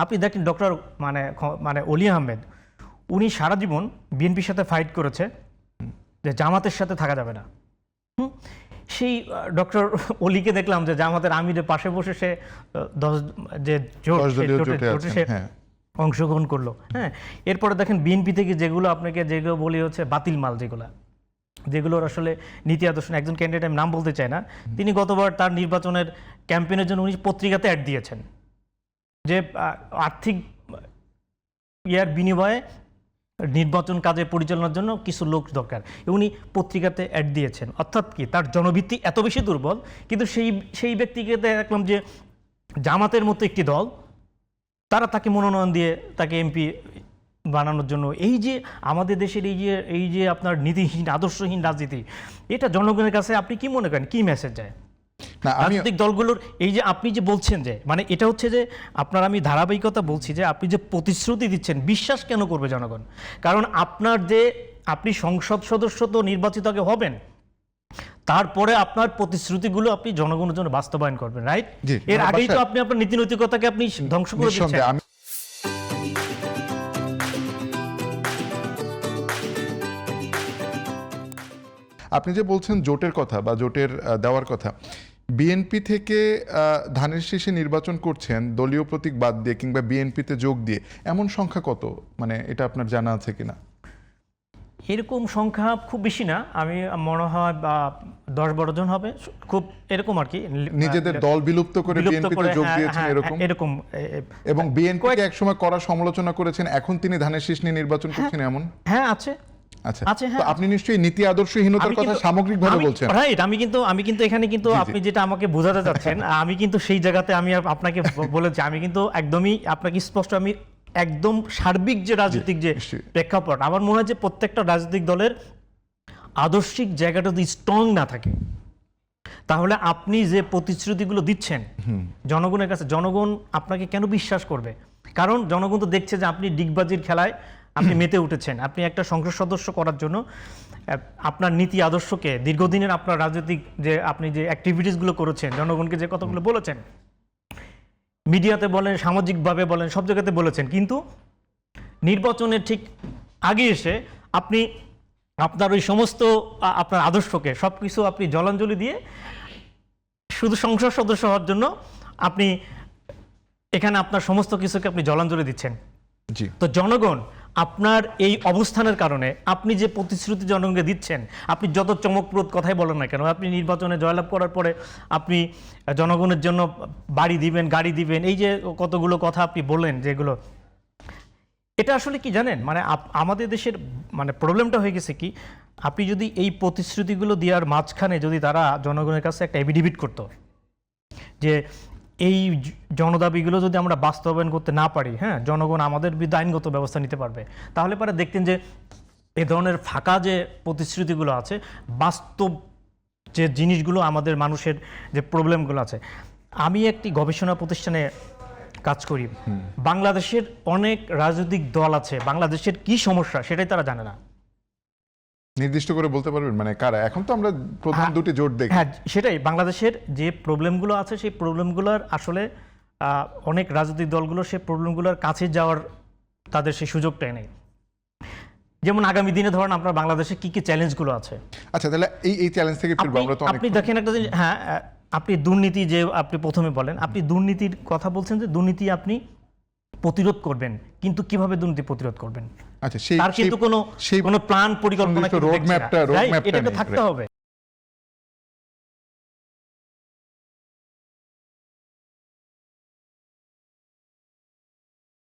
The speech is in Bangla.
আপনি দেখেন ডক্টর মানে মানে অলি আহমেদ, উনি সারা জীবন বিএনপির সাথে ফাইট করেছে যে জামাতের সাথে থাকা যাবে না। সেই ডক্টর অলিকে দেখলাম যে জামাতের আমিরের পাশে বসে সে 10 যে জোটে সে অংশগ্রহণ করলো। হ্যাঁ, এরপরে দেখেন বিএনপি থেকে যেগুলো আপনাকে যেগুলো বলি হচ্ছে বাতিল মাল, যেগুলোর আসলে নীতি আদর্শ, একজন ক্যান্ডিডেট আমি নাম বলতে চাই না, তিনি গতবার তার নির্বাচনের ক্যাম্পেইনের জন্য উনি পত্রিকাতে অ্যাড দিয়েছেন যে আর্থিক ইয়ার বিনিময়ে নির্বাচন কাজে পরিচালনার জন্য কিছু লোক দরকার, উনি পত্রিকাতে অ্যাড দিয়েছেন। অর্থাৎ কি, তার জনভিত্তি এত বেশি দুর্বল, কিন্তু সেই ব্যক্তিকে দেখলাম যে জামাতের মতো একটি দল তারা তাকে মনোনয়ন দিয়ে তাকে এমপি বানানোর জন্য। এই যে আমাদের দেশের এই যে আপনার নীতিহীন আদর্শহীন রাজনীতি, এটা জনগণের কাছে আপনি কি মনে করেন, কি মেসেজ যায় রাজনৈতিক দলগুলোর? এই যে আপনি যে বলছেন যে মানে এটা হচ্ছে যে আপনার, আমি ধারাবাহিকতা বলছি যে আপনি যে প্রতিশ্রুতি দিচ্ছেন, বিশ্বাস কেন করবে জনগণ? কারণ আপনি সংসদ সদস্য তো নির্বাচিত আগে হবেন, তারপরে আপনার প্রতিশ্রুতিগুলো আপনি জনগণের জন্য বাস্তবায়ন করবেন, রাইট? এর আগেই তো আপনি আপনার নীতি নৈতিকতাকে আপনি ধ্বংস করে দিচ্ছেন। আপনি যে বলছেন জোটের কথা বা জোটের দেওয়ার কথা, বিএনপি থেকে ধানের শীষে নির্বাচন করছেন দলীয় প্রতীক বাদ দিয়ে কিংবা বিএনপিতে যোগ দিয়ে, এমন সংখ্যা কত, মানে এটা আপনার জানা আছে কিনা? এরকম সংখ্যা খুব বেশি না, আমি মনে হয় 10-12 জন হবে, খুব এরকম আর কি। নিজেদের দল বিলুপ্ত করে বিএনপিতে যোগ দিয়েছেন এরকম। এবং বিএনপিকে একসময় কড়া সমালোচনা করেছেন, এখন তিনি ধানের শীষ নিয়ে নির্বাচন করছেন, এমন? হ্যাঁ, আছে। আচ্ছা, তো আপনি নিশ্চয়ই নীতি আদর্শহীনতার কথা সামগ্রিকভাবে বলছেন, রাইট? আমি কিন্তু এখানে কিন্তু আপনি যেটা আমাকে বোঝাতে চাচ্ছেন, আমি কিন্তু সেই জায়গাতে আমি আপনাকে বলেছি, আমি কিন্তু একদমই আপনাকে স্পষ্ট, আমি একদম সার্বিক যে রাজনৈতিক যে প্রেক্ষাপট, আমার মনে হয় যে প্রত্যেকটা রাজনৈতিক দলের আদর্শিক জায়গাটা যদি স্ট্রং না থাকে, তাহলে আপনি যে প্রতিশ্রুতিগুলো দিচ্ছেন জনগণের কাছে, জনগণ আপনাকে কেন বিশ্বাস করবে? কারণ জনগণ তো দেখছে যে আপনি ডিগবাজির খেলায় আপনি মেতে উঠেছেন। আপনি একটা সংসদ সদস্য করার জন্য আপনার নীতি আদর্শকে, দীর্ঘদিনের আপনার রাজনৈতিক যে আপনি যে অ্যাক্টিভিটিসগুলো করেছেন, জনগণকে যে কথাগুলো বলেছেন, মিডিয়াতে বলেন, সামাজিকভাবে বলেন, সব জায়গাতে বলেছেন, কিন্তু নির্বাচনের ঠিক আগে এসে আপনি আপনার ওই সমস্ত আপনার আদর্শকে সব কিছু আপনি জলাঞ্জলি দিয়ে শুধু সংসদ সদস্য হওয়ার জন্য আপনি এখানে আপনার সমস্ত কিছুকে আপনি জলাঞ্জলি দিচ্ছেন। তো জনগণ আপনার এই অবস্থানের কারণে, আপনি যে প্রতিশ্রুতি জনগণকে দিচ্ছেন, আপনি যত চমকপ্রদ কথাই বলেন না কেন, আপনি নির্বাচনে জয়লাভ করার পরে আপনি জনগণের জন্য বাড়ি দিবেন, গাড়ি দিবেন, এই যে কতগুলো কথা আপনি বললেন, যেগুলো, এটা আসলে কি জানেন, মানে আমাদের দেশের মানে প্রবলেমটা হয়ে গেছে কি, আপনি যদি এই প্রতিশ্রুতিগুলো দেওয়ার মাঝখানে যদি তারা জনগণের কাছে একটা এফিডেভিট করতো যে এই জনদাবিগুলো যদি আমরা বাস্তবায়ন করতে না পারি, হ্যাঁ, জনগণ আমাদের বিরুদ্ধে আইনগত ব্যবস্থা নিতে পারবে, তাহলে পরে দেখতেন যে এ ধরনের ফাঁকা যে প্রতিশ্রুতিগুলো আছে, বাস্তব যে জিনিসগুলো আমাদের মানুষের যে প্রবলেমগুলো আছে। আমি একটি গবেষণা প্রতিষ্ঠানে কাজ করি, বাংলাদেশের অনেক রাজনৈতিক দল আছে, বাংলাদেশের কি সমস্যা সেটাই তারা জানে না। নির্দিষ্ট করে বলতে পারবেন মানে কারা? এখন তো আমরা প্রধান দুটি জোট দেখি। হ্যাঁ, সেটাই, বাংলাদেশের যে প্রবলেমগুলো আছে সেই প্রবলেমগুলোর আসলে অনেক রাজনৈতিক দলগুলো সেই প্রবলেমগুলোর কাছে যাওয়ার তাদের সেই সুযোগটাই নেই। যেমন আগামী দিনে ধরেন আপনার বাংলাদেশে কি কি চ্যালেঞ্জগুলো আছে। আচ্ছা, তাহলে এই চ্যালেঞ্জ থেকে ফিরবো আমরা। তো আপনি দেখেন একটা জিনিস, হ্যাঁ, আপনি দুর্নীতি, যে আপনি প্রথমে বলেন, আপনি দুর্নীতির কথা বলছেন যে দুর্নীতি আপনি প্রতিরোধ করবেন, কিন্তু কিভাবে দুর্নীতি প্রতিরোধ করবেন? আচ্ছা, তার কিন্তু কোনো প্ল্যান, পরিকল্পনা, রোড ম্যাপটা এটা থাকতে হবে।